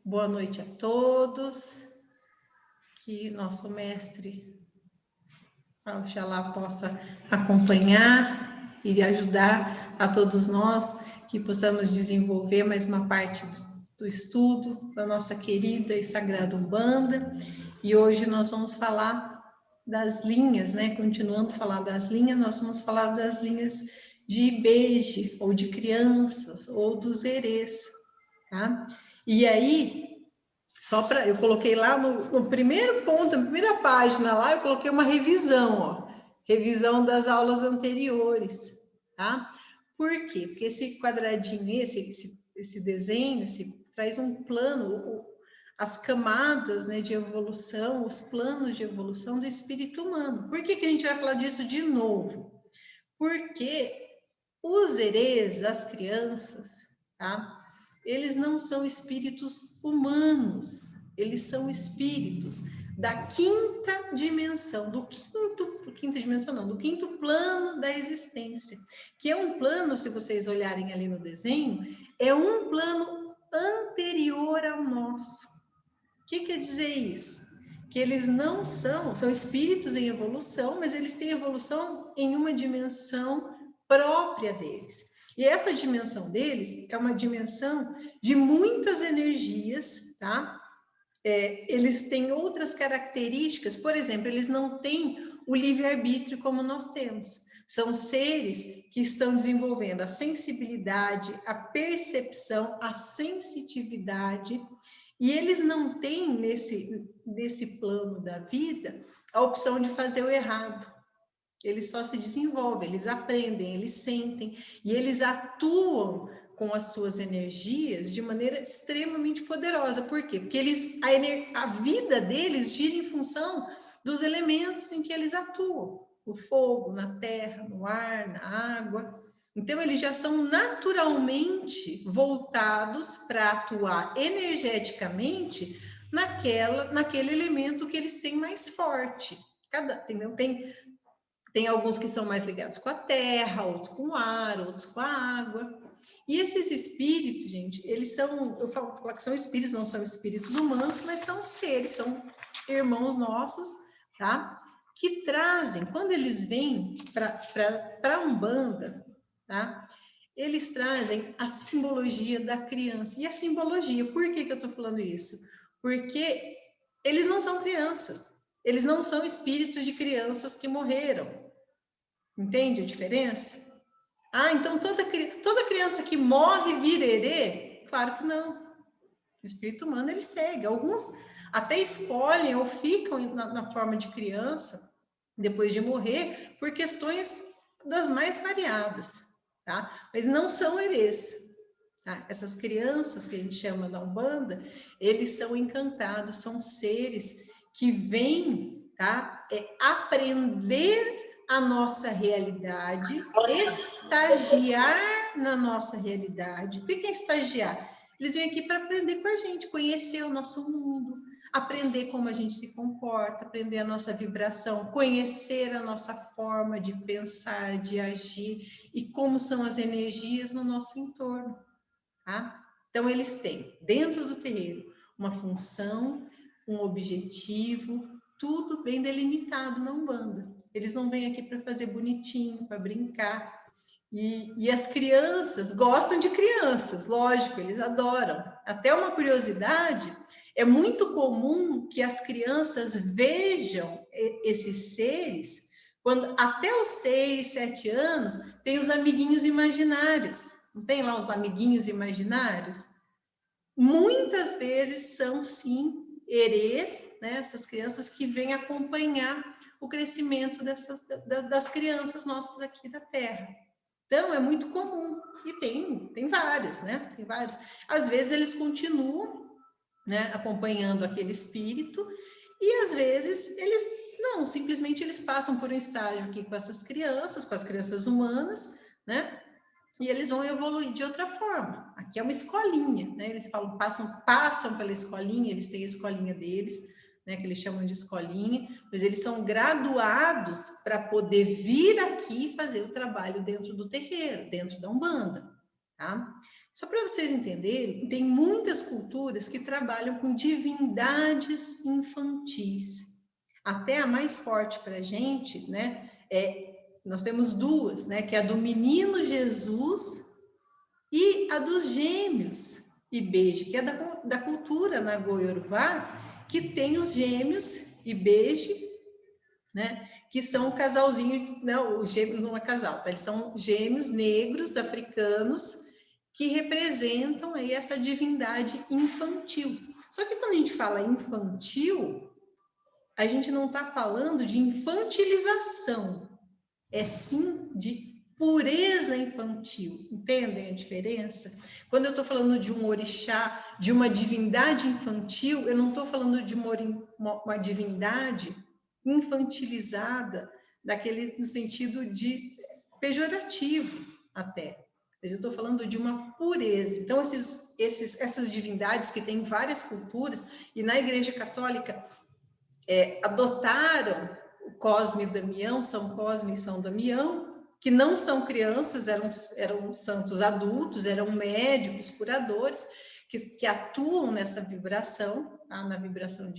Boa noite a todos, que nosso mestre Oxalá possa acompanhar e ajudar a todos nós, que possamos desenvolver mais uma parte do estudo da nossa querida e sagrada Umbanda. E hoje nós vamos falar das linhas, né? Continuando a falar das linhas, nós vamos falar das linhas de Ibeje, ou de crianças, ou dos erês, tá? E aí, eu coloquei lá no primeiro ponto, na primeira página lá, eu coloquei uma revisão, ó, revisão das aulas anteriores, tá? Por quê? Porque esse quadradinho, esse desenho, traz um plano, as camadas, né, de evolução, os planos de evolução do espírito humano. Por que a gente vai falar disso de novo? Porque os erês, as crianças, tá? Eles não são espíritos humanos, eles são espíritos da quinta dimensão, do quinto plano da existência, que é um plano, se vocês olharem ali no desenho, é um plano anterior ao nosso. O que quer dizer isso? Que eles não são espíritos em evolução, mas eles têm evolução em uma dimensão própria deles. E essa dimensão deles é uma dimensão de muitas energias, tá? Eles têm outras características, por exemplo, eles não têm o livre-arbítrio como nós temos. São seres que estão desenvolvendo a sensibilidade, a percepção, a sensitividade, e eles não têm nesse plano da vida a opção de fazer o errado. Eles só se desenvolvem, eles aprendem, eles sentem, e eles atuam com as suas energias de maneira extremamente poderosa. Por quê? Porque a vida deles gira em função dos elementos em que eles atuam. No fogo, na terra, no ar, na água. Então, eles já são naturalmente voltados para atuar energeticamente naquele elemento que eles têm mais forte. Tem alguns que são mais ligados com a terra, outros com o ar, outros com a água. E esses espíritos, gente, eles são, eu falo que são espíritos, não são espíritos humanos, mas são seres, são irmãos nossos, tá? Que trazem, quando eles vêm para a Umbanda, tá? Eles trazem a simbologia da criança. E a simbologia, por que eu estou falando isso? Porque eles não são crianças, eles não são espíritos de crianças que morreram. Entende a diferença? Ah, então toda criança que morre vira herê? Claro que não. O espírito humano, ele segue. Alguns até escolhem ou ficam na forma de criança, depois de morrer, por questões das mais variadas, tá? Mas não são herês. Tá? Essas crianças que a gente chama na Umbanda, eles são encantados, são seres que vêm, tá? Aprender a nossa realidade, estagiar na nossa realidade. O que é estagiar? Eles vêm aqui para aprender com a gente, conhecer o nosso mundo, aprender como a gente se comporta, aprender a nossa vibração, conhecer a nossa forma de pensar, de agir e como são as energias no nosso entorno. Tá? Então, eles têm, dentro do terreiro, uma função, um objetivo, tudo bem delimitado na Umbanda. Eles não vêm aqui para fazer bonitinho, para brincar. E as crianças gostam de crianças, lógico, eles adoram. Até uma curiosidade, é muito comum que as crianças vejam esses seres, quando até os 6, 7 anos, tem os amiguinhos imaginários. Não tem lá os amiguinhos imaginários? Muitas vezes são, sim, herês, né? Essas crianças que vêm acompanhar o crescimento das crianças nossas aqui da Terra. Então, é muito comum. E tem vários, né? Tem vários. Às vezes, eles continuam, né, acompanhando aquele espírito, e às vezes, simplesmente eles passam por um estágio aqui com essas crianças, com as crianças humanas, né? E eles vão evoluir de outra forma. Aqui é uma escolinha, né? Eles falam, passam pela escolinha, eles têm a escolinha deles, né, que eles chamam de escolinha, mas eles são graduados para poder vir aqui fazer o trabalho dentro do terreiro, dentro da Umbanda, tá? Só para vocês entenderem, tem muitas culturas que trabalham com divindades infantis. Até a mais forte para a gente, né? Nós temos duas, né? Que é a do menino Jesus e a dos gêmeos Ibeji, que é da cultura Nagoiorubá, que tem os gêmeos Ibeji, né? Que são um casalzinho, não, os gêmeos não é casal, tá? Eles são gêmeos negros africanos que representam aí essa divindade infantil. Só que quando a gente fala infantil, a gente não está falando de infantilização, é sim de pureza infantil. Entendem a diferença? Quando eu estou falando de um orixá, de uma divindade infantil, eu não estou falando de uma divindade infantilizada, no sentido de pejorativo até. Mas eu estou falando de uma pureza. Então, essas divindades que têm várias culturas, e na Igreja Católica adotaram o Cosme e Damião, São Cosme e São Damião, que não são crianças, eram santos adultos, eram médicos, curadores, que atuam nessa vibração, tá? Na vibração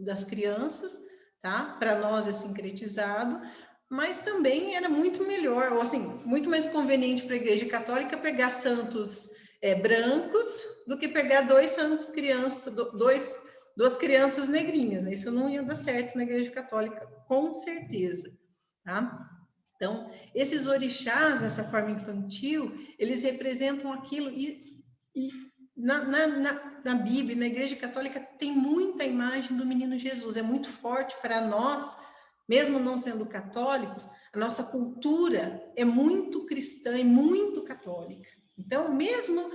das crianças, tá? Para nós é sincretizado, mas também era muito melhor, ou assim, muito mais conveniente para a Igreja Católica pegar santos brancos do que pegar dois santos crianças, duas crianças negrinhas, né? Isso não ia dar certo na Igreja Católica, com certeza, tá? Então, esses orixás, nessa forma infantil, eles representam aquilo, e na Bíblia, na Igreja Católica, tem muita imagem do menino Jesus, é muito forte para nós, mesmo não sendo católicos, a nossa cultura é muito cristã e muito católica. Então, mesmo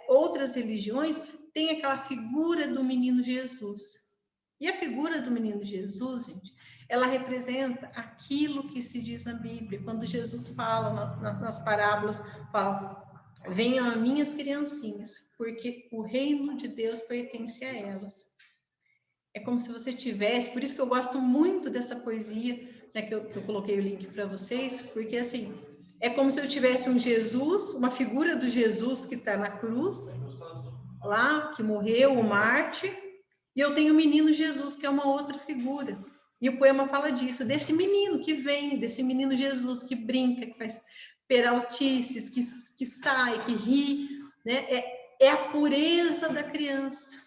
outras religiões têm aquela figura do menino Jesus. E a figura do menino Jesus, gente, ela representa aquilo que se diz na Bíblia. Quando Jesus fala nas parábolas, fala: venham a minhas criancinhas, porque o reino de Deus pertence a elas. É como se você tivesse, por isso que eu gosto muito dessa poesia, né, que eu coloquei o link para vocês, porque assim, é como se eu tivesse um Jesus, uma figura do Jesus que está na cruz, lá, que morreu, o Marte, e eu tenho o menino Jesus, que é uma outra figura. E o poema fala disso, desse menino que vem, desse menino Jesus que brinca, que faz peraltices, que sai, que ri, né? É a pureza da criança.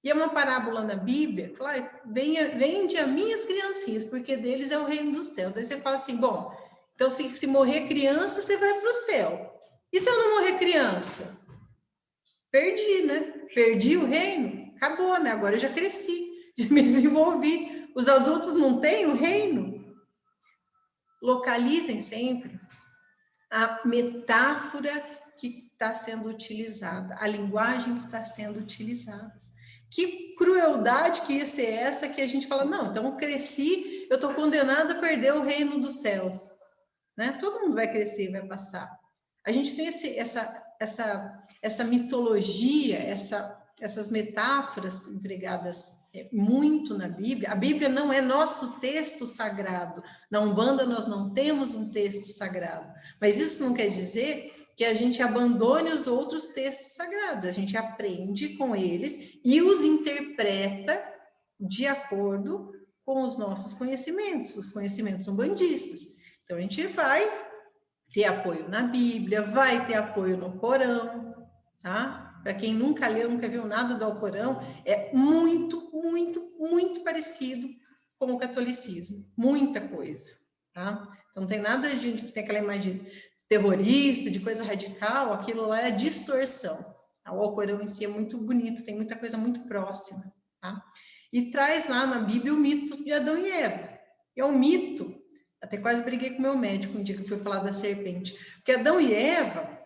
E é uma parábola na Bíblia, claro, vende a minhas criancinhas, porque deles é o reino dos céus. Aí você fala assim, bom, então se morrer criança, você vai para o céu. E se eu não morrer criança? Perdi, né? Perdi o reino, acabou, né? Agora eu já cresci, já me desenvolvi. Os adultos não têm o reino. Localizem sempre a metáfora que está sendo utilizada, a linguagem que está sendo utilizada. Que crueldade que ia ser essa que a gente fala, não, então eu cresci, eu estou condenada a perder o reino dos céus. Né? Todo mundo vai crescer, vai passar. A gente tem essa mitologia, essas metáforas empregadas muito na Bíblia. A Bíblia não é nosso texto sagrado. Na Umbanda nós não temos um texto sagrado. Mas isso não quer dizer que a gente abandone os outros textos sagrados. A gente aprende com eles e os interpreta de acordo com os nossos conhecimentos, os conhecimentos umbandistas. Então a gente vai ter apoio na Bíblia, vai ter apoio no Corão, tá? Para quem nunca leu, nunca viu nada do Alcorão, é muito, muito, muito parecido com o catolicismo, muita coisa, tá? Então não tem nada de gente que tem aquela imagem de terrorista, de coisa radical, aquilo lá é distorção. O Alcorão em si é muito bonito, tem muita coisa muito próxima, tá? E traz lá na Bíblia o mito de Adão e Eva. É um mito. Até quase briguei com meu médico um dia que eu fui falar da serpente. Porque Adão e Eva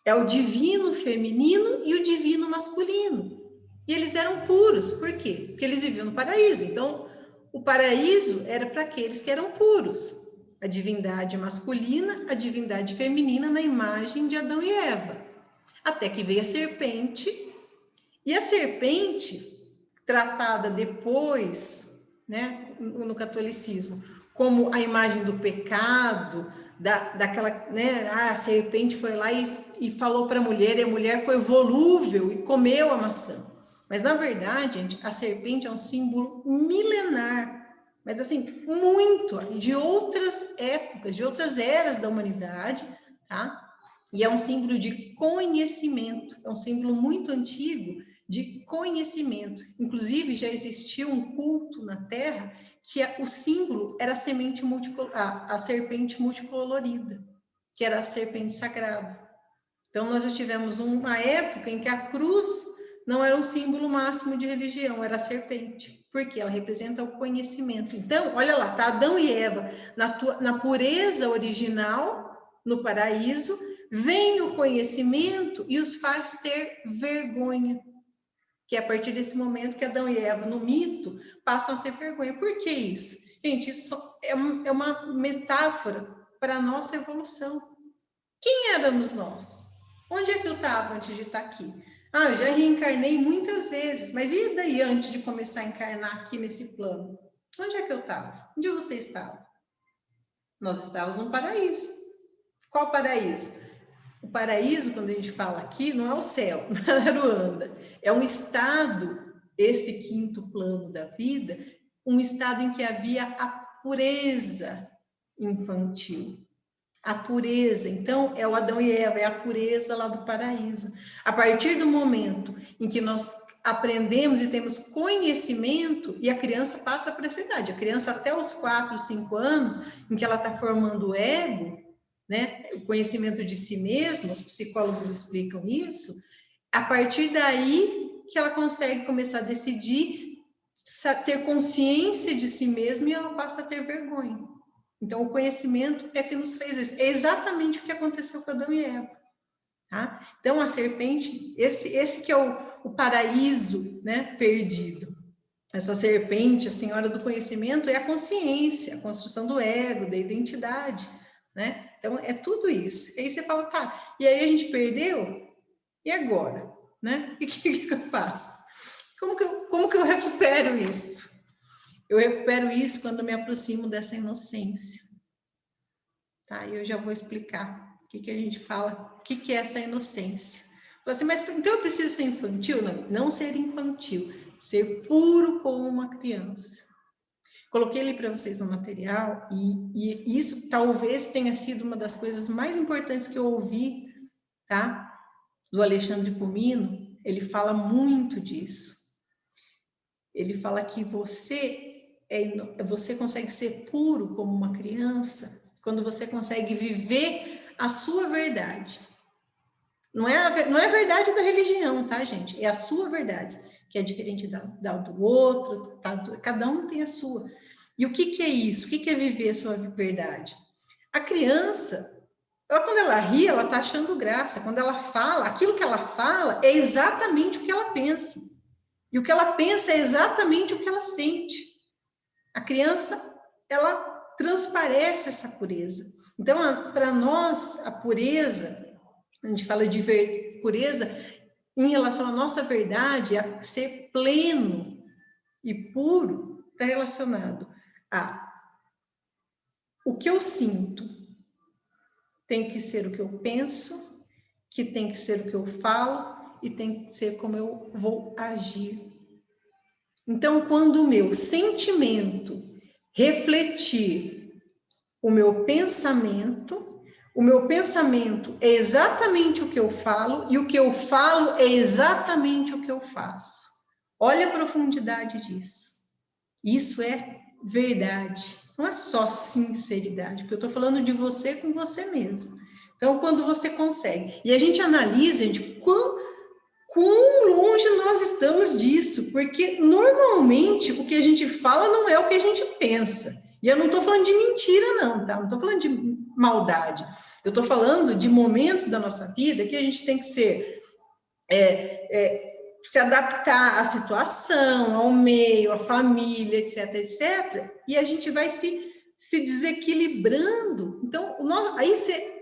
é o divino feminino e o divino masculino. E eles eram puros. Por quê? Porque eles viviam no paraíso. Então, o paraíso era para aqueles que eram puros. A divindade masculina, a divindade feminina na imagem de Adão e Eva. Até que veio a serpente. E a serpente, tratada depois, né, no catolicismo, como a imagem do pecado, daquela, né? A serpente foi lá e falou para a mulher, e a mulher foi volúvel e comeu a maçã. Mas, na verdade, gente, a serpente é um símbolo milenar, mas assim, muito, de outras épocas, de outras eras da humanidade, tá? E é um símbolo de conhecimento, é um símbolo muito antigo de conhecimento. Inclusive, já existia um culto na Terra que o símbolo era a serpente multicolorida, que era a serpente sagrada. Então, nós já tivemos uma época em que a cruz não era um símbolo máximo de religião, era a serpente, porque ela representa o conhecimento. Então, olha lá, tá Adão e Eva na pureza original, no paraíso, vem o conhecimento e os faz ter vergonha. Que é a partir desse momento que Adão e Eva, no mito, passam a ter vergonha. Por que isso? Gente, isso é uma metáfora para a nossa evolução. Quem éramos nós? Onde é que eu estava antes de estar aqui? Eu já reencarnei muitas vezes, mas e daí antes de começar a encarnar aqui nesse plano? Onde é que eu estava? Onde você estava? Nós estávamos no paraíso. Qual paraíso? O paraíso, quando a gente fala aqui, não é o céu, não é Aruanda. É um estado, esse quinto plano da vida, um estado em que havia a pureza infantil. A pureza, então, é o Adão e Eva, é a pureza lá do paraíso. A partir do momento em que nós aprendemos e temos conhecimento, e a criança passa para essa idade, a criança até os 4, 5 anos, em que ela está formando o ego, né, o conhecimento de si mesma, os psicólogos explicam isso, a partir daí que ela consegue começar a decidir, ter consciência de si mesma e ela passa a ter vergonha. Então, o conhecimento é que nos fez isso. É exatamente o que aconteceu com Adão e Eva. Tá? Então, a serpente, esse que é o paraíso, né, perdido. Essa serpente, a senhora do conhecimento, é a consciência, a construção do ego, da identidade, né? Então, é tudo isso. E aí você fala, tá, e aí a gente perdeu? E agora? Né? E o que eu faço? Como que eu recupero isso? Eu recupero isso quando me aproximo dessa inocência. Tá? E eu já vou explicar o que a gente fala, o que é essa inocência. Assim, mas então eu preciso ser infantil? Não ser infantil, ser puro como uma criança. Coloquei ali para vocês no material e isso talvez tenha sido uma das coisas mais importantes que eu ouvi, tá? Do Alexandre Comino, ele fala muito disso. Ele fala que você consegue ser puro como uma criança quando você consegue viver a sua verdade. Não é a verdade da religião, tá, gente? É a sua verdade, que é diferente da do outro, tá? Cada um tem a sua. E o que é isso? O que é viver a sua verdade? A criança, quando ela ri, ela tá achando graça. Quando ela fala, aquilo que ela fala é exatamente o que ela pensa. E o que ela pensa é exatamente o que ela sente. A criança, ela transparece essa pureza. Então, para nós, a pureza, a gente fala de pureza em relação à nossa verdade, a ser pleno e puro, está relacionado a o que eu sinto tem que ser o que eu penso, que tem que ser o que eu falo e tem que ser como eu vou agir. Então, quando o meu sentimento refletir o meu pensamento é exatamente o que eu falo e o que eu falo é exatamente o que eu faço. Olha a profundidade disso. Isso é verdade. Não é só sinceridade, porque eu estou falando de você com você mesmo. Então, quando você consegue. E a gente analisa, gente, quão longe nós estamos disso, porque normalmente o que a gente fala não é o que a gente pensa. E eu não estou falando de mentira, não, tá? Não estou falando de maldade. Eu estou falando de momentos da nossa vida que a gente tem que ser se adaptar à situação, ao meio, à família, etc, etc. E a gente vai se desequilibrando. Então,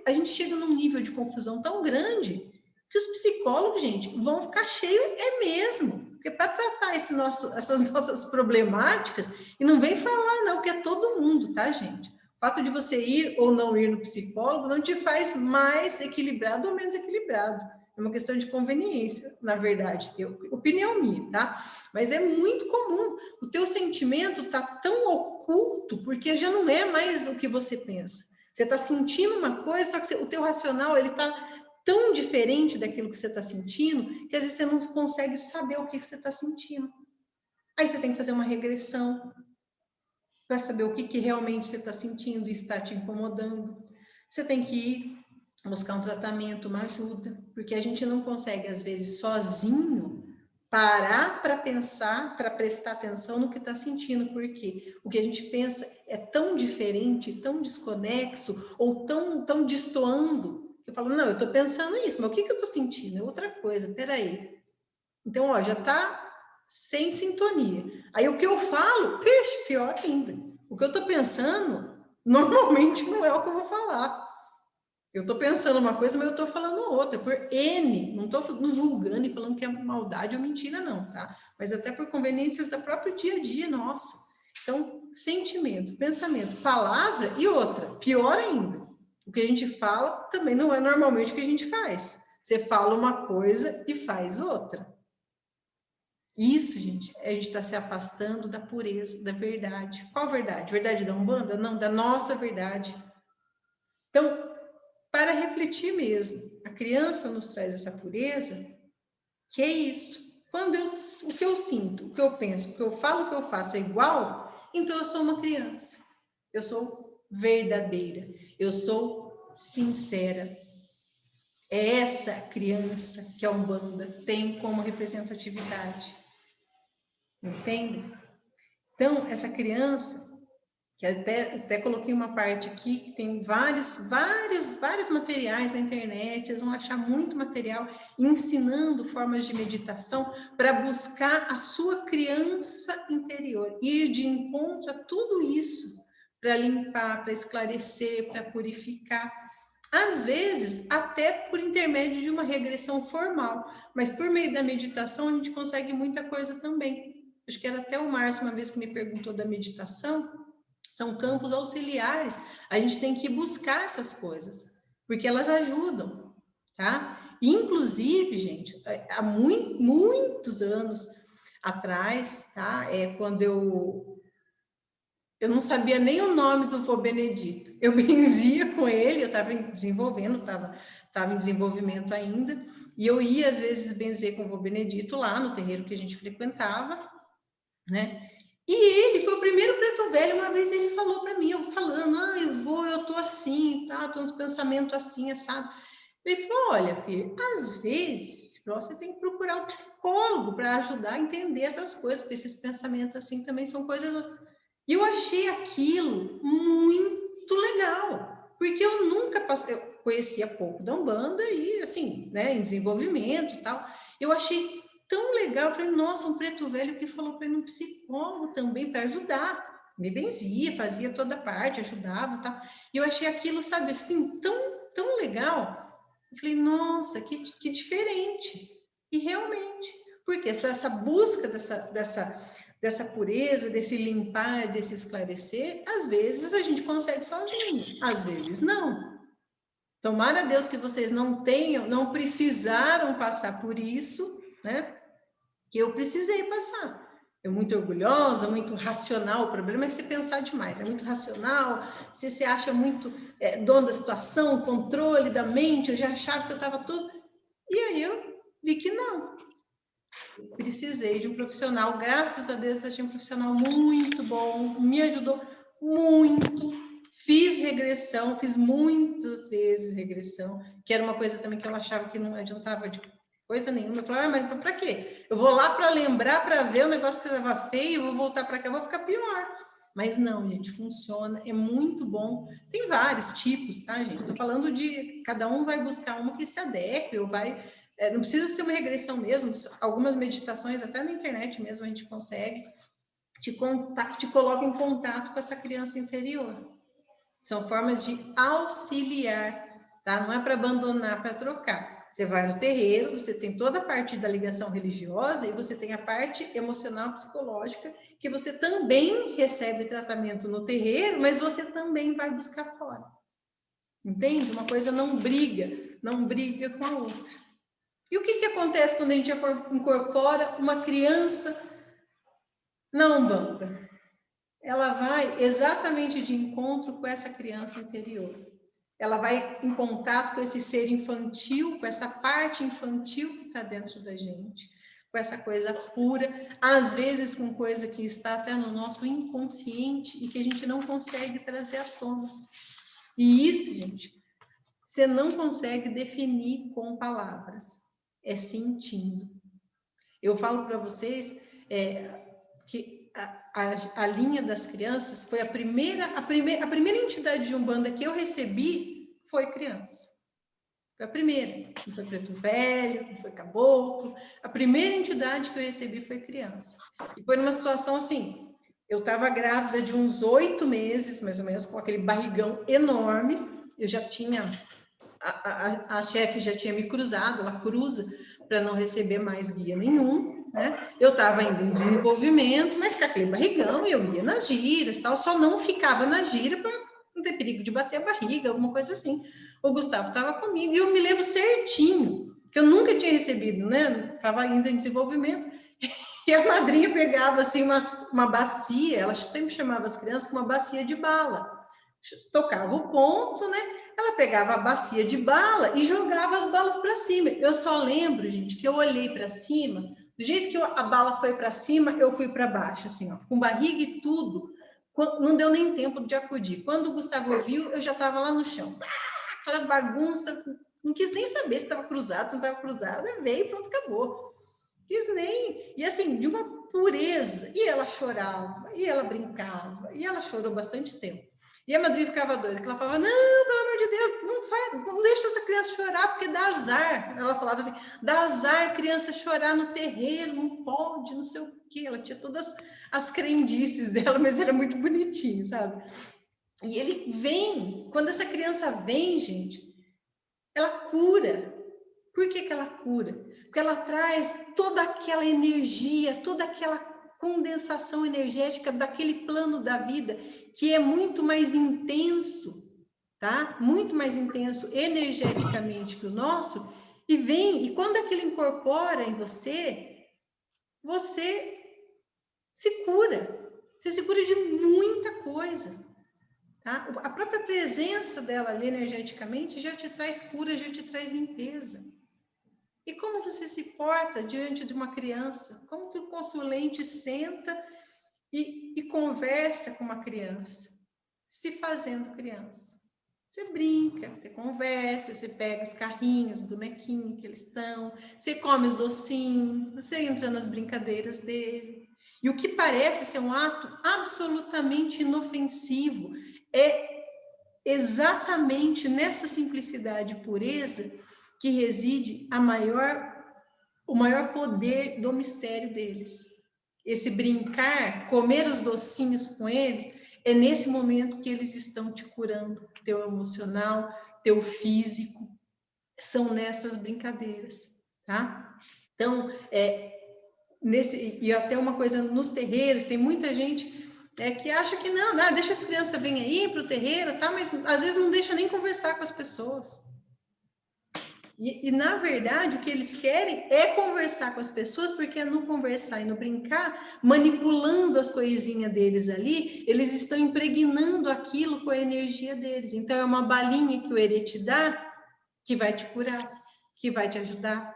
a gente chega num nível de confusão tão grande que os psicólogos, gente, vão ficar cheios, mesmo. Porque para tratar essas nossas problemáticas, e não vem falar, não, porque é todo mundo, tá, gente? O fato de você ir ou não ir no psicólogo não te faz mais equilibrado ou menos equilibrado. É uma questão de conveniência, na verdade. Opinião minha, tá? Mas é muito comum. O teu sentimento tá tão oculto porque já não é mais o que você pensa. Você está sentindo uma coisa, só que o teu racional, ele tá tão diferente daquilo que você está sentindo, que às vezes você não consegue saber o que você está sentindo. Aí você tem que fazer uma regressão para saber o que realmente você está sentindo e está te incomodando. Você tem que ir buscar um tratamento, uma ajuda, porque a gente não consegue, às vezes, sozinho, parar para pensar, para prestar atenção no que está sentindo, porque o que a gente pensa é tão diferente, tão desconexo, ou tão destoando, que eu falo, não, eu estou pensando isso, mas o que eu estou sentindo? É outra coisa, peraí. Então, ó, já está sem sintonia. Aí o que eu falo, pior ainda. O que eu estou pensando, normalmente não é o que eu vou falar. Eu estou pensando uma coisa, mas eu estou falando outra, por N, não estou julgando e falando que é maldade ou mentira, não, tá? Mas até por conveniências do próprio dia a dia nosso. Então, sentimento, pensamento, palavra e outra, pior ainda. O que a gente fala também não é normalmente o que a gente faz. Você fala uma coisa e faz outra. Isso, gente, a gente está se afastando da pureza, da verdade. Qual verdade? Verdade da Umbanda? Não, da nossa verdade. Então, para refletir mesmo, a criança nos traz essa pureza, que é isso. Quando o que eu sinto, o que eu penso, o que eu falo, o que eu faço é igual, então eu sou uma criança. Eu sou verdadeira. Eu sou sincera. É essa criança que a Umbanda tem como representatividade. Entende? Então, essa criança, que até coloquei uma parte aqui, que tem vários materiais na internet, vocês vão achar muito material ensinando formas de meditação para buscar a sua criança interior, ir de encontro a tudo isso, para limpar, para esclarecer, para purificar. Às vezes, até por intermédio de uma regressão formal, mas por meio da meditação a gente consegue muita coisa também. Acho que era até o Márcio uma vez que me perguntou da meditação. São campos auxiliares. A gente tem que buscar essas coisas, porque elas ajudam, tá? Inclusive, gente, há muitos anos atrás, tá? Quando eu não sabia nem o nome do vô Benedito. Eu benzia com ele, eu estava desenvolvendo, estava em desenvolvimento ainda, e eu ia, às vezes, benzer com o vô Benedito lá no terreiro que a gente frequentava, né? E ele foi o primeiro preto velho, uma vez ele falou para mim, eu falando, eu tô assim, tá? Tô uns pensamentos assim, assado. Ele falou, olha, filha, às vezes você tem que procurar um psicólogo para ajudar a entender essas coisas, porque esses pensamentos assim também são coisas... E eu achei aquilo muito legal, porque eu nunca passei, eu conhecia pouco da Umbanda e assim, né, em desenvolvimento e tal, eu achei tão legal, eu falei, nossa, um preto velho que falou para ir no psicólogo também para ajudar, me benzia, fazia toda a parte, ajudava e tal, e eu achei aquilo, sabe, assim, tão legal, eu falei, nossa, que diferente, e realmente, porque essa busca dessa pureza, desse limpar, desse esclarecer, às vezes a gente consegue sozinho, às vezes não. Tomara a Deus que vocês não precisaram passar por isso, né? Que eu precisei passar. Eu muito orgulhosa, muito racional. O problema é você pensar demais. É muito racional. Você acha muito dono da situação, controle da mente. Eu já achava que eu estava tudo. E aí eu vi que não. Precisei de um profissional. Graças a Deus eu achei um profissional muito bom. Me ajudou muito. Fiz regressão, fiz muitas vezes regressão, que era uma coisa também que eu achava que não adiantava de coisa nenhuma. Eu falava, mas para quê? Eu vou lá para lembrar, para ver o negócio que estava feio, eu vou voltar para cá, eu vou ficar pior. Mas não, gente, funciona, é muito bom. Tem vários tipos, tá, gente? Estou falando de cada um vai buscar uma que se adeque, ou vai. Não precisa ser uma regressão mesmo, algumas meditações, até na internet mesmo, a gente consegue, te coloca em contato com essa criança interior. São formas de auxiliar, tá? Não é para abandonar, para trocar. Você vai no terreiro, você tem toda a parte da ligação religiosa e você tem a parte emocional, psicológica, que você também recebe tratamento no terreiro, mas você também vai buscar fora. Entende? Uma coisa não briga com a outra. E o que acontece quando a gente incorpora uma criança na Umbanda? Ela vai exatamente de encontro com essa criança interior. Ela vai em contato com esse ser infantil, com essa parte infantil que está dentro da gente, com essa coisa pura, às vezes com coisa que está até no nosso inconsciente e que a gente não consegue trazer à tona. E isso, gente, você não consegue definir com palavras, é sentindo. Eu falo para vocês que a linha das crianças foi a primeira entidade de Umbanda que eu recebi foi criança. Foi a primeira. Não foi preto velho, não foi caboclo. A primeira entidade que eu recebi foi criança. E foi numa situação assim, eu estava grávida de uns 8 meses, mais ou menos, com aquele barrigão enorme. Eu já tinha, a chefe já tinha me cruzado, ela cruza para não receber mais guia nenhum, né? Eu estava ainda em desenvolvimento, mas com aquele barrigão eu ia nas giras, tal, só não ficava na gira para não ter perigo de bater a barriga, alguma coisa assim. O Gustavo estava comigo e eu me lembro certinho, que eu nunca tinha recebido, né? Estava ainda em desenvolvimento. E a madrinha pegava assim uma bacia, ela sempre chamava as crianças com uma bacia de bala. Tocava o ponto, né? Ela pegava a bacia de bala e jogava as balas para cima. Eu só lembro, gente, que eu olhei para cima, do jeito que a bala foi para cima, eu fui para baixo, assim, ó, com barriga e tudo. Não deu nem tempo de acudir. Quando o Gustavo viu, eu já estava lá no chão. Aquela bagunça, não quis nem saber se estava cruzado, se não estava cruzado, veio e pronto, acabou. Quis nem... E assim, de uma pureza. E ela chorava, e ela brincava, e ela chorou bastante tempo. E a madrinha ficava doida, que ela falava, não, pelo amor de Deus, não deixa essa criança chorar, porque dá azar. Ela falava assim, dá azar criança chorar no terreiro, não pode, não sei o quê. Ela tinha todas as crendices dela, mas era muito bonitinho, sabe? E ele vem, quando essa criança vem, gente, ela cura. Por que ela cura? Porque ela traz toda aquela energia, toda aquela condensação energética daquele plano da vida que é muito mais intenso, tá? Muito mais intenso energeticamente que o nosso, e vem, e quando aquilo incorpora em você, você se cura. Você se cura de muita coisa. Tá? A própria presença dela ali energeticamente já te traz cura, já te traz limpeza. E como você se porta diante de uma criança? Como que o consulente senta e conversa com uma criança? Se fazendo criança. Você brinca, você conversa, você pega os carrinhos, os bonequinhos que eles estão, você come os docinhos, você entra nas brincadeiras dele. E o que parece ser um ato absolutamente inofensivo é exatamente nessa simplicidade e pureza que reside o maior poder do mistério deles. Esse brincar, comer os docinhos com eles, é nesse momento que eles estão te curando, teu emocional, teu físico, são nessas brincadeiras, tá? Então, e até uma coisa nos terreiros, tem muita gente que acha que não, deixa as crianças virem aí para o terreiro, tá? Mas às vezes não deixa nem conversar com as pessoas. E, na verdade, o que eles querem é conversar com as pessoas, porque é no conversar e no brincar, manipulando as coisinhas deles ali, eles estão impregnando aquilo com a energia deles. Então, é uma balinha que o Herê te dá, que vai te curar, que vai te ajudar.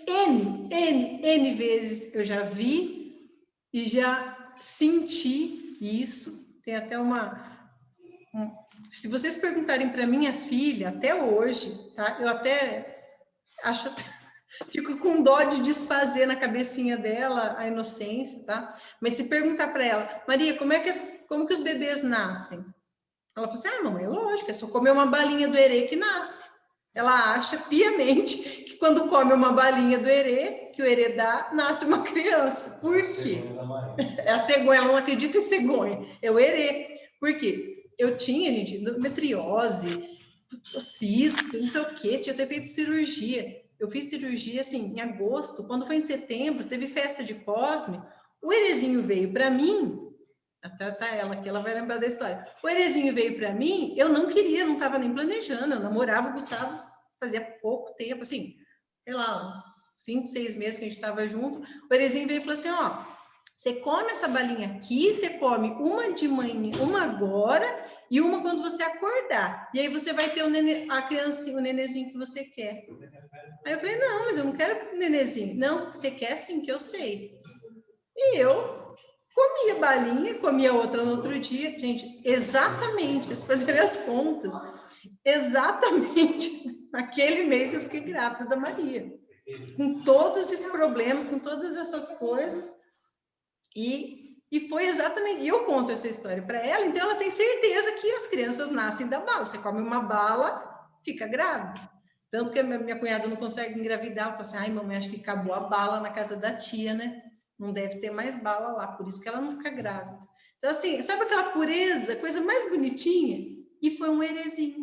N vezes eu já vi e já senti isso. Tem até se vocês perguntarem para minha filha, até hoje, tá? Eu até acho, fico com dó de desfazer na cabecinha dela a inocência, tá? Mas se perguntar para ela, Maria, como que os bebês nascem? Ela fala assim, mamãe, é lógico, é só comer uma balinha do Herê que nasce. Ela acha piamente que quando come uma balinha do Herê, que o Herê dá, nasce uma criança. Por quê? É a cegonha, ela não acredita em cegonha, é o Herê. Por quê? Eu tinha, gente, endometriose, cisto, não sei o quê, tinha que ter feito cirurgia. Eu fiz cirurgia, assim, em agosto. Quando foi em setembro, teve festa de Cosme. O Erezinho veio para mim, até tá ela aqui, ela vai lembrar da história. O Erezinho veio para mim, eu não queria, não estava nem planejando, eu namorava o Gustavo fazia pouco tempo, assim, sei lá, uns 5, 6 meses que a gente estava junto. O Erezinho veio e falou assim, ó, você come essa balinha aqui, você come uma de manhã, uma agora e uma quando você acordar. E aí você vai ter a criancinha, o nenezinho que você quer. Aí eu falei, não, mas eu não quero nenezinho. Não, você quer sim, que eu sei. E eu comia balinha, comia outra no outro dia. Gente, exatamente, se fazerem as contas, exatamente naquele mês eu fiquei grávida da Maria. Com todos esses problemas, com todas essas coisas. E foi exatamente... E eu conto essa história para ela, então ela tem certeza que as crianças nascem da bala. Você come uma bala, fica grávida. Tanto que a minha cunhada não consegue engravidar. Ela fala assim, ai, mamãe, acho que acabou a bala na casa da tia, né? Não deve ter mais bala lá, por isso que ela não fica grávida. Então, assim, sabe aquela pureza, coisa mais bonitinha? E foi um Erezinho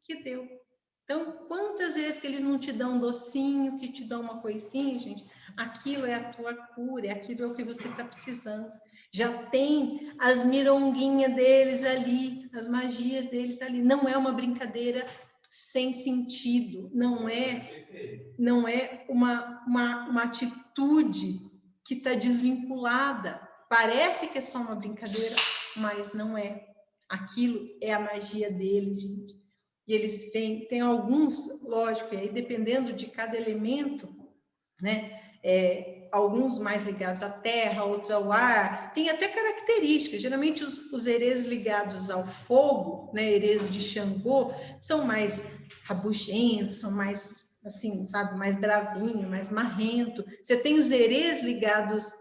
que deu. Então, quantas vezes que eles não te dão um docinho, que te dão uma coisinha, gente? Aquilo é a tua cura, aquilo é o que você está precisando. Já tem as mironguinhas deles ali, as magias deles ali. Não é uma brincadeira sem sentido, não é uma atitude que está desvinculada. Parece que é só uma brincadeira, mas não é. Aquilo é a magia deles, gente. E eles vêm, tem alguns, lógico, e aí dependendo de cada elemento, né? Alguns mais ligados à terra, outros ao ar, tem até características. Geralmente os erês ligados ao fogo, né? Erês de Xangô, são mais rabugentos, são mais, assim, sabe, mais bravinho, mais marrento. Você tem os erês ligados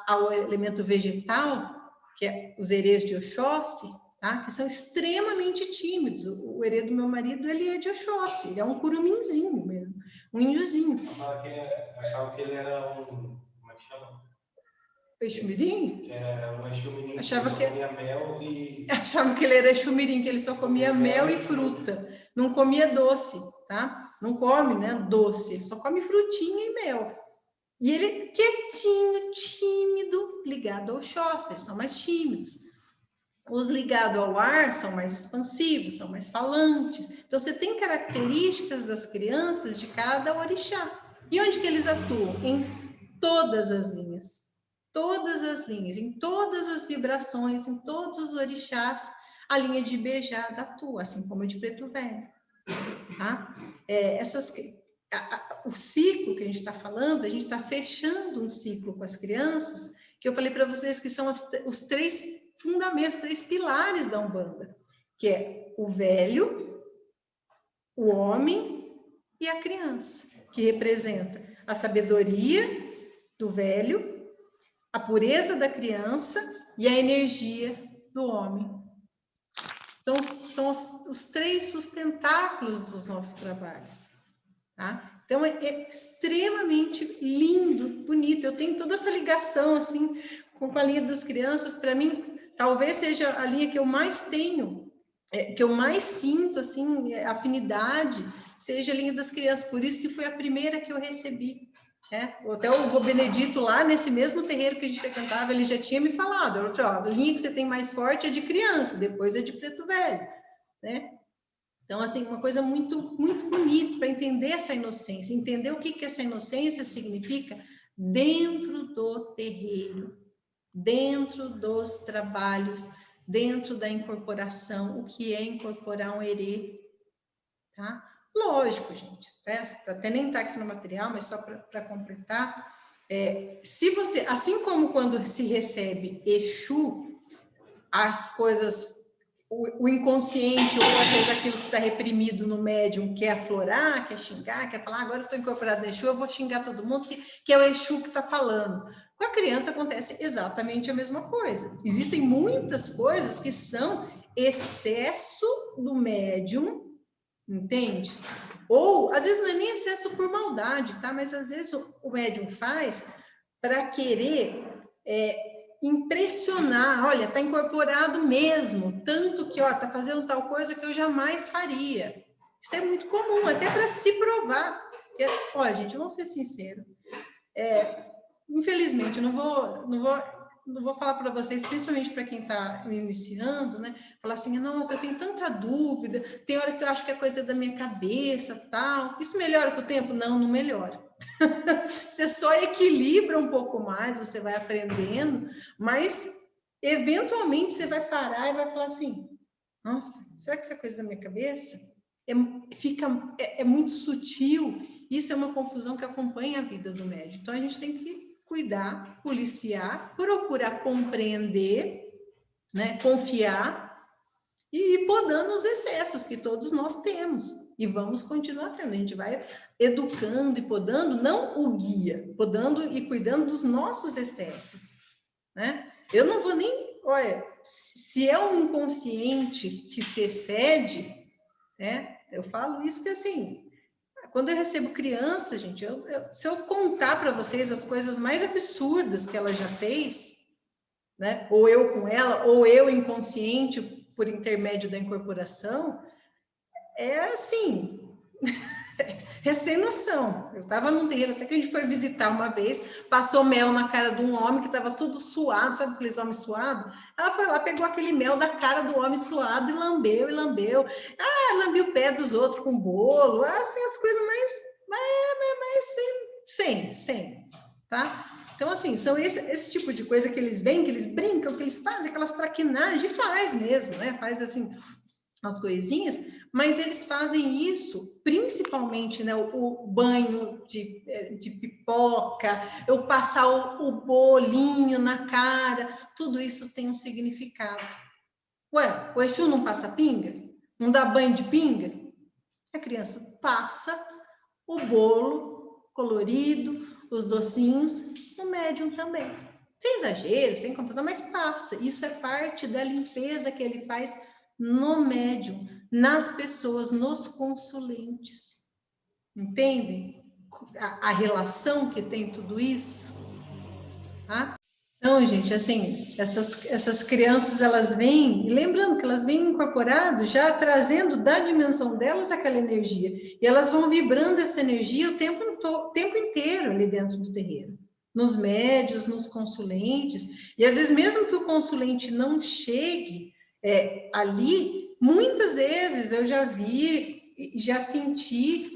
ao elemento vegetal, que é os erês de Oxóssi, tá? Que são extremamente tímidos. O herê do meu marido, ele é de Oxóssi, ele é um curuminzinho mesmo, um índiozinho. Achava que ele era um... Como é que chama? Exumirim? Era um Exumirim, achava que comia mel e... Achava que ele era Exumirim, que ele só comia mel e fruta. Não comia doce, tá? Não come, né, doce, ele só come frutinha e mel. E ele quietinho, tímido, ligado ao Oxóssi, eles são mais tímidos. Os ligados ao ar são mais expansivos, são mais falantes. Então, você tem características das crianças de cada orixá. E onde que eles atuam? Em todas as linhas. Todas as linhas, em todas as vibrações, em todos os orixás, a linha de Ibejá atua, assim como a de Preto Velho. Tá? O ciclo que a gente está falando, a gente está fechando um ciclo com as crianças, que eu falei para vocês que são os 3 fundamentos, 3 pilares da Umbanda, que é o velho, o homem e a criança, que representa a sabedoria do velho, a pureza da criança e a energia do homem. Então, são os 3 sustentáculos dos nossos trabalhos. Tá? Então, é extremamente lindo, bonito. Eu tenho toda essa ligação, assim, com a linha das crianças. Para mim, talvez seja a linha que eu mais tenho, que eu mais sinto, assim, afinidade, seja a linha das crianças. Por isso que foi a primeira que eu recebi. Né? Até o vô Benedito, lá nesse mesmo terreiro que a gente frequentava, ele já tinha me falado. Ele falou, a linha que você tem mais forte é de criança, depois é de Preto Velho. Né? Então, assim, uma coisa muito, muito bonita para entender essa inocência, entender o que essa inocência significa dentro do terreiro, dentro dos trabalhos, dentro da incorporação, o que é incorporar um herê, tá? Lógico, gente, até nem está aqui no material, mas só para completar, se você, assim como quando se recebe Exu, as coisas... O inconsciente, ou às vezes aquilo que está reprimido no médium, quer aflorar, quer xingar, quer falar, agora eu estou incorporado no Exu, eu vou xingar todo mundo, que é o Exu que está falando. Com a criança acontece exatamente a mesma coisa. Existem muitas coisas que são excesso do médium, entende? Ou, às vezes, não é nem excesso por maldade, tá? Mas, às vezes, o médium faz para querer... impressionar, olha, está incorporado mesmo, tanto que, ó, está fazendo tal coisa que eu jamais faria. Isso é muito comum, até para se provar. Olha, gente, vamos ser sinceros. Infelizmente, eu não vou falar para vocês, principalmente para quem está iniciando, né? Falar assim, nossa, eu tenho tanta dúvida, tem hora que eu acho que é coisa da minha cabeça, tal. Isso melhora com o tempo? Não, não melhora. Você só equilibra um pouco mais, você vai aprendendo, mas eventualmente você vai parar e vai falar assim, nossa, será que isso é coisa da minha cabeça? É muito sutil. Isso é uma confusão que acompanha a vida do médico. Então, a gente tem que cuidar, policiar, procurar compreender, né, confiar e ir podando os excessos que todos nós temos. E vamos continuar tendo. A gente vai educando e podando, não o guia, podando e cuidando dos nossos excessos, né? Eu não vou nem... Olha, se é um inconsciente que se excede, né? Eu falo isso que, assim, quando eu recebo criança, gente, se eu contar para vocês as coisas mais absurdas que ela já fez, né? Ou eu com ela, ou eu inconsciente por intermédio da incorporação, é assim... É sem noção. Eu estava num terreiro, até que a gente foi visitar uma vez, passou mel na cara de um homem que estava todo suado, sabe aqueles homens suados? Ela foi lá, pegou aquele mel da cara do homem suado e lambeu, e lambeu. Ah, lambeu o pé dos outros com bolo, assim, as coisas mais sem, tá? Então, assim, são esse tipo de coisa que eles veem, que eles brincam, que eles fazem, aquelas traquinagens, e faz mesmo, né? Faz, assim, as coisinhas, mas eles fazem isso, principalmente, né, o banho de pipoca, eu passar o bolinho na cara, tudo isso tem um significado. Ué, o Exu não passa pinga? Não dá banho de pinga? A criança passa o bolo colorido, os docinhos, no médium também. Sem exagero, sem confusão, mas passa. Isso é parte da limpeza que ele faz no médium, nas pessoas, nos consulentes. Entendem a relação que tem tudo isso? Tá? Então, gente, assim, essas crianças, elas vêm, e lembrando que elas vêm incorporado, já trazendo da dimensão delas aquela energia, e elas vão vibrando essa energia o tempo inteiro ali dentro do terreiro, nos médios, nos consulentes, e às vezes mesmo que o consulente não chegue ali, muitas vezes eu já vi, já senti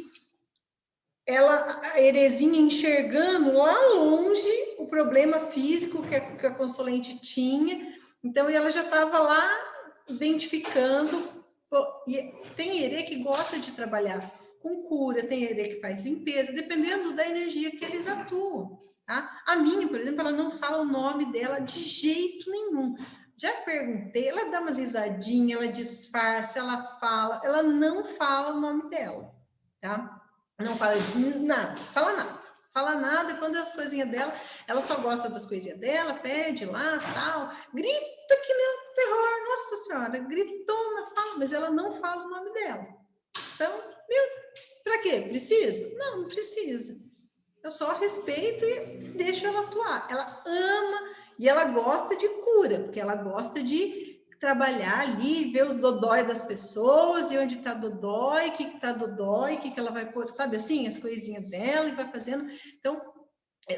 a Erezinha enxergando lá longe o problema físico que a consulente tinha, então ela já estava lá identificando. E tem herê que gosta de trabalhar com cura, tem herê que faz limpeza, dependendo da energia que eles atuam. Tá? A minha, por exemplo, ela não fala o nome dela de jeito nenhum. Já perguntei, ela dá umas risadinhas, ela disfarça, ela não fala o nome dela, tá? Não fala nada, fala nada, quando é as coisinhas dela, ela só gosta das coisinhas dela, pede lá, tal, grita que nem um terror, nossa senhora, gritona, fala, mas ela não fala o nome dela. Então, para quê? Preciso? Não, não precisa. Eu só respeito e deixo ela atuar. Ela ama e ela gosta de cura, porque ela gosta de trabalhar ali, ver os dodói das pessoas, e onde está dodói, o que está dodói, o que ela vai pôr, sabe assim, as coisinhas dela, e vai fazendo. Então,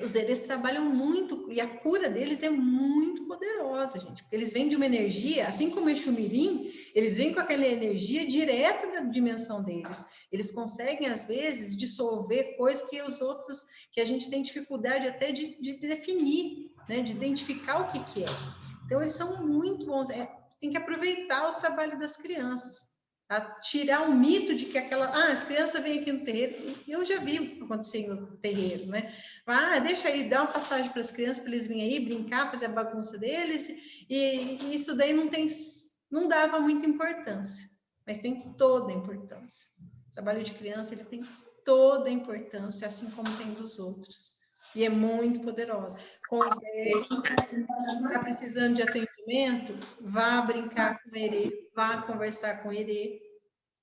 os herês trabalham muito, e a cura deles é muito poderosa, gente, porque eles vêm de uma energia, assim como o Exu Mirim, eles vêm com aquela energia direta da dimensão deles. Eles conseguem, às vezes, dissolver coisas que os outros, que a gente tem dificuldade até de definir, né, de identificar o que é. Então, eles são muito bons. Tem que aproveitar o trabalho das crianças, tá? Tirar o mito de que as crianças vêm aqui no terreiro, eu já vi acontecer no terreiro, né? Deixa aí, dá uma passagem para as crianças, para eles virem aí brincar, fazer a bagunça deles, e isso daí não dava muita importância, mas tem toda a importância. O trabalho de criança, ele tem toda a importância, assim como tem dos outros, e é muito poderosa. Conversa, está precisando de atendimento, vá brincar com o herê, vá conversar com o herê,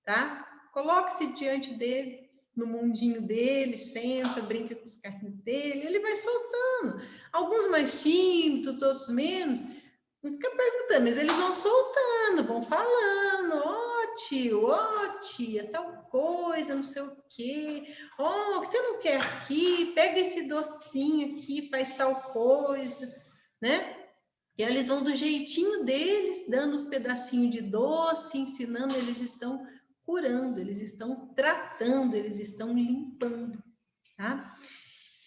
tá? Coloque-se diante dele, no mundinho dele, senta, brinca com os carrinhos dele, ele vai soltando. Alguns mais tímidos, outros menos, não fica perguntando, mas eles vão soltando, vão falando, tio, ó tia, tal coisa, não sei o quê. Ó, você não quer aqui? Pega esse docinho aqui, faz tal coisa, né? E eles vão do jeitinho deles, dando os pedacinhos de doce, ensinando, eles estão curando, eles estão tratando, eles estão limpando, tá?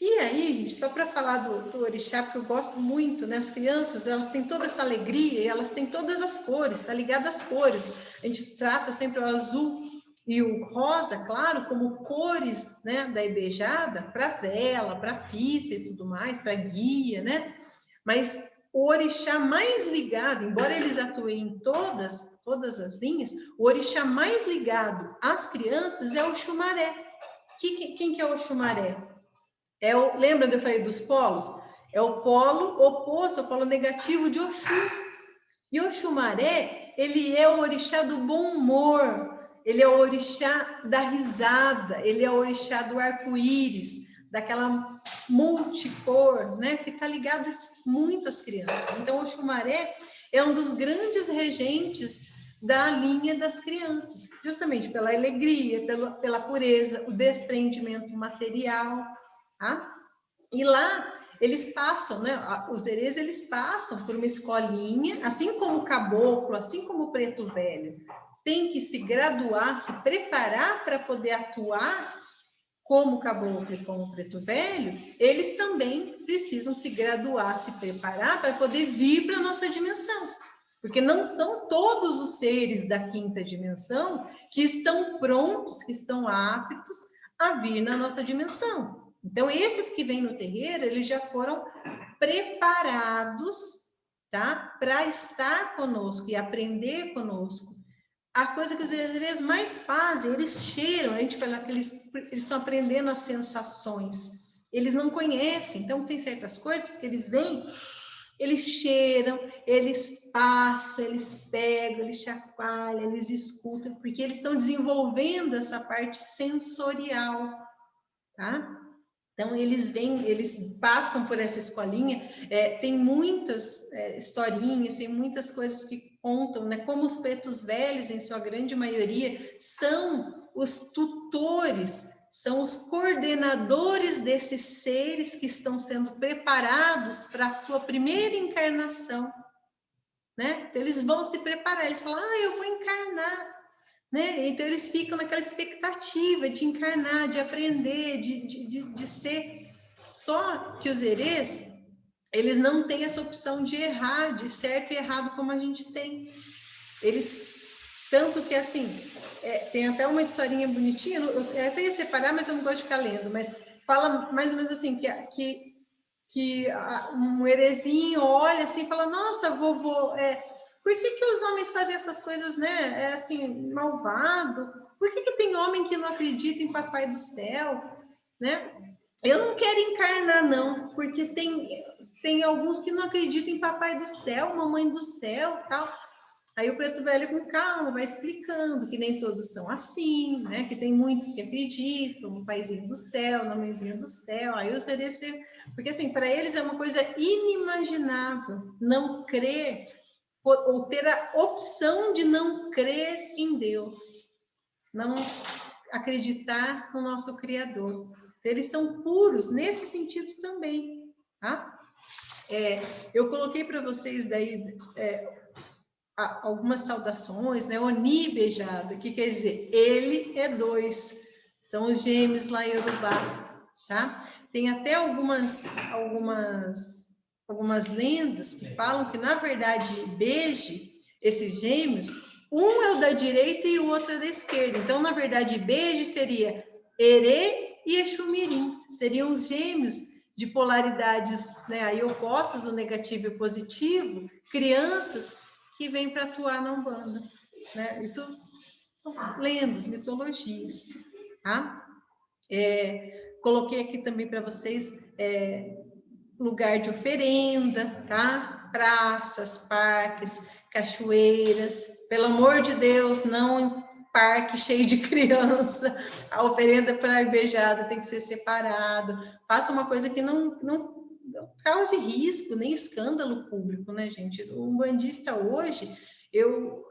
E aí, gente, só para falar do orixá, porque eu gosto muito, né? As crianças, elas têm toda essa alegria e elas têm todas as cores, tá ligado às cores. A gente trata sempre o azul e o rosa, claro, como cores, né, da Ibejada, para vela, para fita e tudo mais, para guia, né? Mas o orixá mais ligado, embora eles atuem em todas as linhas, o orixá mais ligado às crianças é o Xumaré. Quem que é o Xumaré? Lembra que eu falei dos polos? É o polo oposto, o polo negativo de Oxum. E o Xumaré, ele é o orixá do bom humor, ele é o orixá da risada, ele é o orixá do arco-íris, daquela multicor, né, que está ligado a muitas crianças. Então, o Xumaré é um dos grandes regentes da linha das crianças, justamente pela alegria, pela pureza, o desprendimento material, tá? E lá eles passam, né? Os herês, eles passam por uma escolinha, assim como o caboclo, assim como o preto velho, tem que se graduar, se preparar para poder atuar como o caboclo e como o preto velho, eles também precisam se graduar, se preparar para poder vir para a nossa dimensão. Porque não são todos os seres da quinta dimensão que estão prontos, que estão aptos a vir na nossa dimensão. Então, esses que vêm no terreiro, eles já foram preparados, tá? Para estar conosco e aprender conosco. A coisa que os herês mais fazem, eles cheiram, a gente fala que eles estão aprendendo as sensações. Eles não conhecem, então tem certas coisas que eles vêm, eles cheiram, eles passam, eles pegam, eles chacoalham, eles escutam, porque eles estão desenvolvendo essa parte sensorial, tá? Então, eles passam por essa escolinha, tem muitas historinhas, tem muitas coisas que contam, né? Como os pretos velhos, em sua grande maioria, são os tutores, são os coordenadores desses seres que estão sendo preparados para a sua primeira encarnação, né? Então, eles vão se preparar, eles falam, eu vou encarnar, né? Então, eles ficam naquela expectativa de encarnar, de aprender, de ser. Só que os herês, eles não têm essa opção de errar, de certo e errado como a gente tem. Eles, tanto que assim, tem até uma historinha bonitinha, eu até ia separar, mas eu não gosto de ficar lendo, mas fala mais ou menos assim, que um heresinho olha assim e fala, nossa, vovô, por que os homens fazem essas coisas, né? Assim, malvado. Por que tem homem que não acredita em Papai do Céu, né? Eu não quero encarnar, não, porque tem alguns que não acreditam em Papai do Céu, Mamãe do Céu, tal. Aí o preto velho com calma vai explicando que nem todos são assim, né? Que tem muitos que acreditam no paizinho do céu, na mãezinha do céu. Aí eu seria porque assim, para eles é uma coisa inimaginável não crer ou ter a opção de não crer em Deus, não acreditar no nosso Criador. Eles são puros nesse sentido também, tá? Eu coloquei para vocês daí algumas saudações, né? Oni Beijada, que quer dizer, ele é dois, são os gêmeos lá em Yorubá, tá? Tem até algumas lendas que falam que, na verdade, Beije, esses gêmeos, um é o da direita e o outro é da esquerda. Então, na verdade, Beije seria Herê e Exumirim, seriam os gêmeos de polaridades, né, aí opostas, o negativo e o positivo, crianças que vêm para atuar na Umbanda, né? Isso são lendas, mitologias, tá? Coloquei aqui também para vocês lugar de oferenda, tá? Praças, parques, cachoeiras. Pelo amor de Deus, não em parque cheio de criança. A oferenda para a Ibejada tem que ser separado. Faça uma coisa que não cause risco, nem escândalo público, né, gente? O umbandista hoje, eu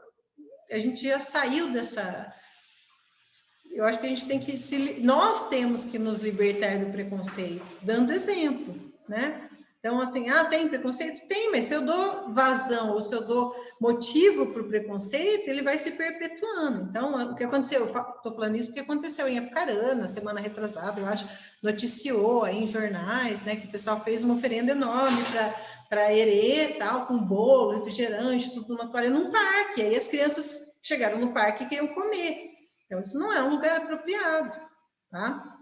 a gente já saiu dessa... Eu acho que a gente tem que nós temos que nos libertar do preconceito, dando exemplo, né? Então, assim, tem preconceito? Tem, mas se eu dou vazão ou se eu dou motivo para o preconceito, ele vai se perpetuando. Então, o que aconteceu? Estou falando isso porque aconteceu em Apucarana, semana retrasada, eu acho, noticiou aí em jornais, né, que o pessoal fez uma oferenda enorme para Herê, tal, com bolo, refrigerante, tudo na toalha, num parque. Aí as crianças chegaram no parque e queriam comer. Então, isso não é um lugar apropriado, tá?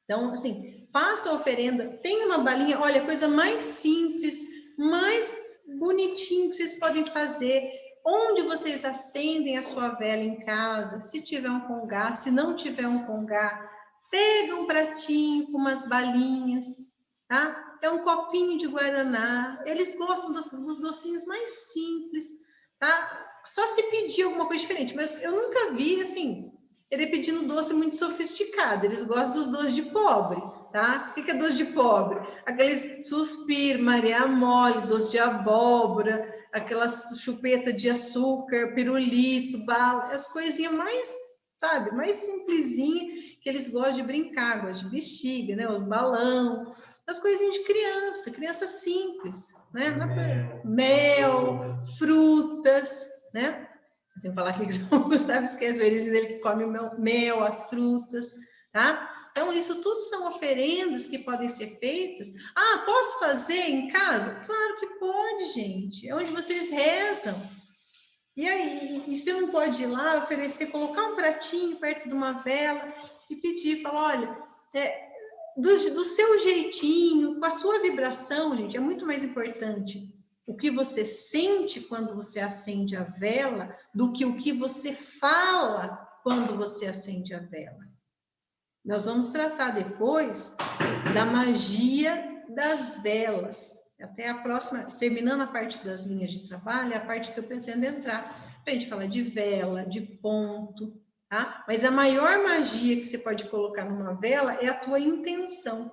Então, assim, faça a oferenda, tem uma balinha, olha, a coisa mais simples, mais bonitinha que vocês podem fazer, onde vocês acendem a sua vela em casa, se tiver um congá, se não tiver um congá, pega um pratinho com umas balinhas, tá? É um copinho de guaraná, eles gostam dos docinhos mais simples, tá? Só se pedir alguma coisa diferente, mas eu nunca vi, assim... ele pedindo doce muito sofisticado, eles gostam dos doces de pobre, tá? O que é doce de pobre? Aqueles suspiro, Maria mole, doce de abóbora, aquelas chupeta de açúcar, pirulito, bala, as coisinhas mais, sabe, mais simplesinha, que eles gostam de brincar, gostam de bexiga, né? Os balão, as coisinhas de criança simples, né? Mel, frutas, né? Eu tenho que falar aqui que o Gustavo esquece, o Erizinho dele que come o mel, as frutas, tá? Então, isso tudo são oferendas que podem ser feitas. Posso fazer em casa? Claro que pode, gente. É onde vocês rezam. E aí, e você não pode ir lá, oferecer, colocar um pratinho perto de uma vela e pedir, falar, olha, do seu jeitinho, com a sua vibração, gente, é muito mais importante o que você sente quando você acende a vela do que o que você fala quando você acende a vela. Nós vamos tratar depois da magia das velas. Até a próxima, terminando a parte das linhas de trabalho, é a parte que eu pretendo entrar, para a gente falar de vela, de ponto, tá? Mas a maior magia que você pode colocar numa vela é a tua intenção.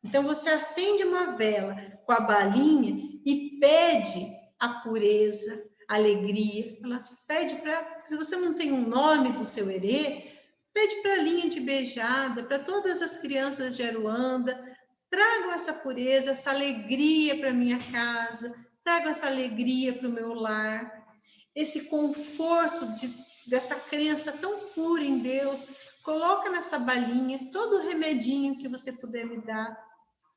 Então, você acende uma vela com a balinha e pede a pureza, a alegria. Ela pede para, se você não tem um nome do seu herê, pede para a linha de beijada, para todas as crianças de Aruanda, tragam essa pureza, essa alegria para minha casa, tragam essa alegria para o meu lar, esse conforto dessa crença tão pura em Deus. Coloca nessa balinha todo o remedinho que você puder me dar.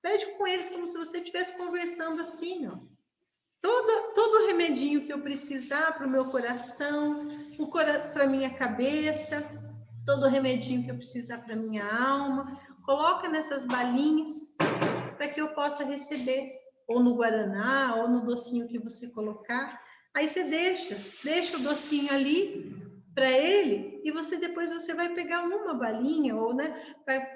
Pede com eles como se você estivesse conversando assim, ó. Todo remedinho que eu precisar para o meu coração, para a minha cabeça, todo remedinho que eu precisar para a minha alma, coloca nessas balinhas para que eu possa receber, ou no guaraná, ou no docinho que você colocar. Aí você deixa o docinho ali para ele, e depois você vai pegar uma balinha, ou né,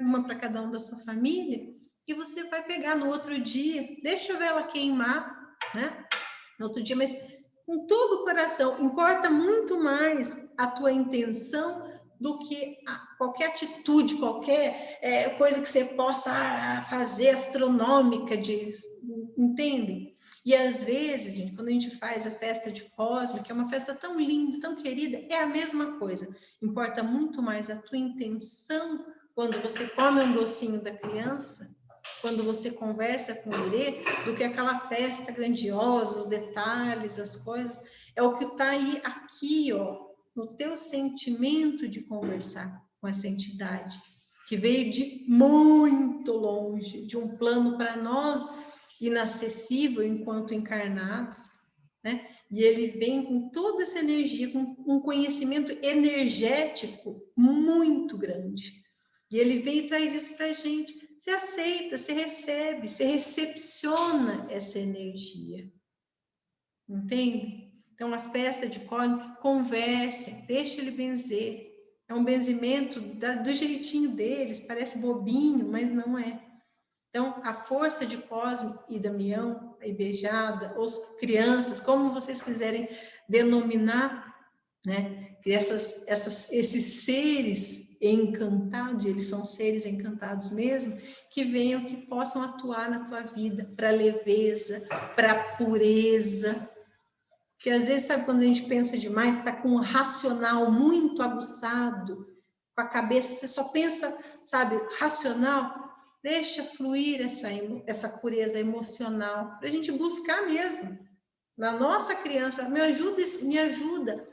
uma para cada um da sua família, e você vai pegar no outro dia, deixa a vela queimar, né? No outro dia, mas com todo o coração. Importa muito mais a tua intenção do que qualquer atitude, qualquer coisa que você possa fazer astronômica, entendem? E às vezes, gente, quando a gente faz a festa de Cosme, que é uma festa tão linda, tão querida, é a mesma coisa. Importa muito mais a tua intenção quando você come um docinho da criança, quando você conversa com o herê, do que aquela festa grandiosa, os detalhes, as coisas. É o que está aí, aqui, ó, no teu sentimento de conversar com essa entidade, que veio de muito longe, de um plano para nós inacessível enquanto encarnados, né? E ele vem com toda essa energia, com um conhecimento energético muito grande. E ele vem e traz isso para a gente. Você aceita, você recebe, você recepciona essa energia. Entende? Então, a festa de Cosme, converse, deixa ele benzer. É um benzimento do jeitinho deles, parece bobinho, mas não é. Então, a força de Cosme e Damião, a beijada, os crianças, como vocês quiserem denominar, né? Que esses seres encantados, eles são seres encantados mesmo, que venham, que possam atuar na tua vida para leveza, para pureza, Porque às vezes, sabe, quando a gente pensa demais, está com o racional muito aguçado, com a cabeça, você só pensa, sabe, racional, deixa fluir essa pureza emocional, para a gente buscar mesmo. Na nossa criança, me ajuda.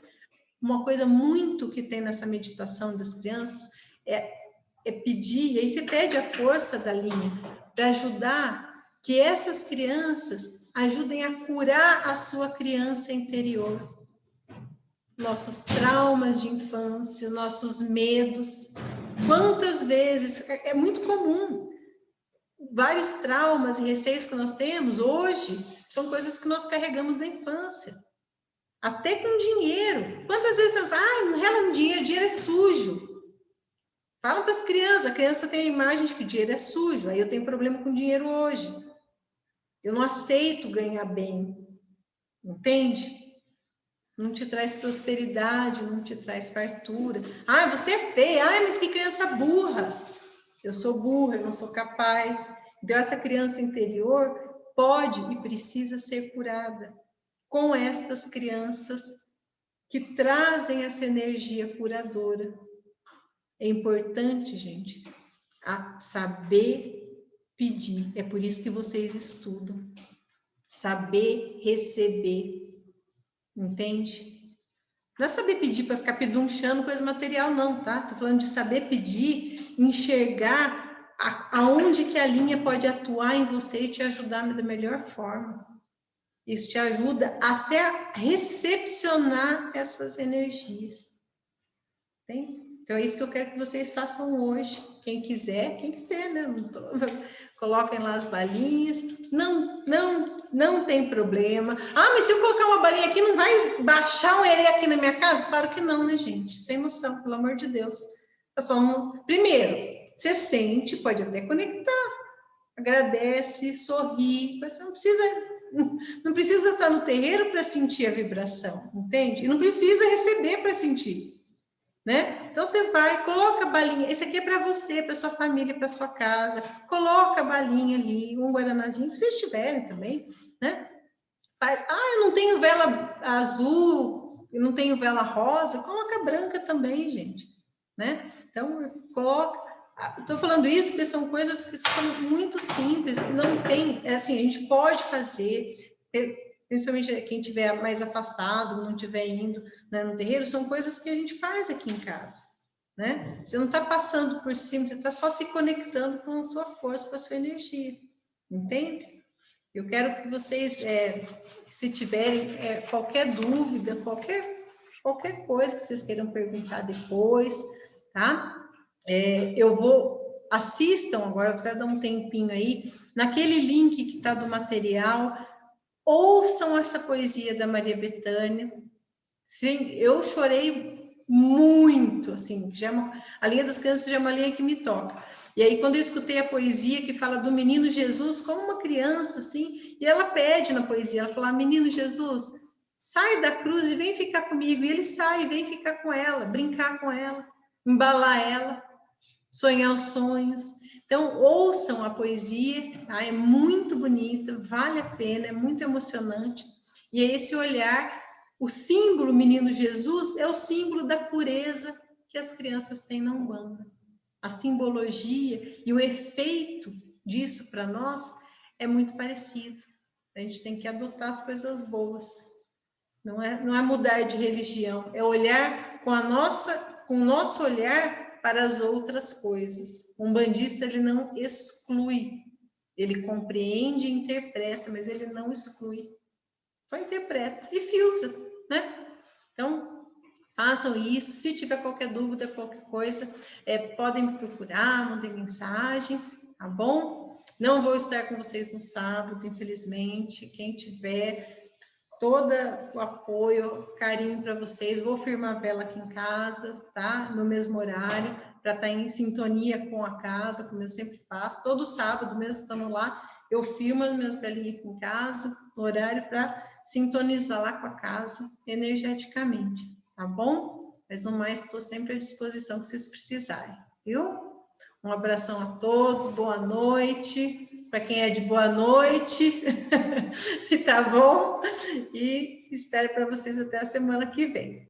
Uma coisa muito que tem nessa meditação das crianças é pedir, e aí você pede a força da linha, para ajudar que essas crianças ajudem a curar a sua criança interior. Nossos traumas de infância, nossos medos. Quantas vezes, é muito comum, vários traumas e receios que nós temos hoje, são coisas que nós carregamos da infância. Até com dinheiro. Quantas vezes você fala, não rela no dinheiro, dinheiro é sujo. Falam para as crianças, a criança tem a imagem de que o dinheiro é sujo, aí eu tenho problema com dinheiro hoje. Eu não aceito ganhar bem, entende? Não te traz prosperidade, não te traz fartura. Você é feia, mas que criança burra. Eu sou burra, eu não sou capaz. Então, essa criança interior pode e precisa ser curada com estas crianças que trazem essa energia curadora. É importante, gente, saber pedir. É por isso que vocês estudam. Saber receber. Entende? Não é saber pedir para ficar pedunchando coisa material, não, tá? Tô falando de saber pedir, enxergar aonde que a linha pode atuar em você e te ajudar da melhor forma. Isso te ajuda até a recepcionar essas energias. Entende? Então, é isso que eu quero que vocês façam hoje. Quem quiser, né? Coloquem lá as balinhas. Não tem problema. Mas se eu colocar uma balinha aqui, não vai baixar um herê aqui na minha casa? Claro que não, né, gente? Sem noção, pelo amor de Deus. Primeiro, você sente, pode até conectar. Agradece, sorri. Você não precisa estar no terreiro para sentir a vibração, entende? E não precisa receber para sentir. Né? Então você vai, coloca a balinha, esse aqui é para você, para sua família, para sua casa, coloca a balinha ali, um guaranazinho, que vocês tiverem também, né? Faz, eu não tenho vela azul, eu não tenho vela rosa, coloca branca também, gente, né? Então, coloca, estou falando isso porque são coisas que são muito simples, não tem, assim, a gente pode fazer, principalmente quem estiver mais afastado, não estiver indo, né, no terreiro, são coisas que a gente faz aqui em casa, né? Você não está passando por cima, você está só se conectando com a sua força, com a sua energia, entende? Eu quero que vocês, se tiverem qualquer dúvida, qualquer coisa que vocês queiram perguntar depois, tá? Assistam agora, vou até dar um tempinho aí, naquele link que está do material, ouçam essa poesia da Maria Bethânia. Sim, eu chorei muito, assim, a linha das crianças já é uma linha que me toca. E aí, quando eu escutei a poesia que fala do menino Jesus como uma criança, assim, e ela pede na poesia, ela fala, menino Jesus, sai da cruz e vem ficar comigo. E ele sai, vem ficar com ela, brincar com ela, embalar ela, sonhar os sonhos. Então, ouçam a poesia, tá? É muito bonita, vale a pena, é muito emocionante. E é esse olhar, o símbolo menino Jesus é o símbolo da pureza que as crianças têm na Umbanda. A simbologia e o efeito disso para nós é muito parecido. A gente tem que adotar as coisas boas. Não é mudar de religião, é olhar com o nosso olhar para as outras coisas. Um umbandista, ele não exclui, ele compreende e interpreta, mas ele não exclui, só interpreta e filtra, né? Então, façam isso. Se tiver qualquer dúvida, qualquer coisa, podem me procurar, mandem mensagem, tá bom? Não vou estar com vocês no sábado, infelizmente. Quem tiver, todo o apoio, carinho para vocês. Vou firmar a vela aqui em casa, tá? No mesmo horário, para estar em sintonia com a casa, como eu sempre faço. Todo sábado, mesmo estando lá, eu firmo as minhas velinhas aqui em casa, no horário para sintonizar lá com a casa energeticamente, tá bom? Mas no mais, estou sempre à disposição que vocês precisarem, viu? Um abração a todos, boa noite. Para quem é de boa noite, tá bom? E Espero para vocês até a semana que vem.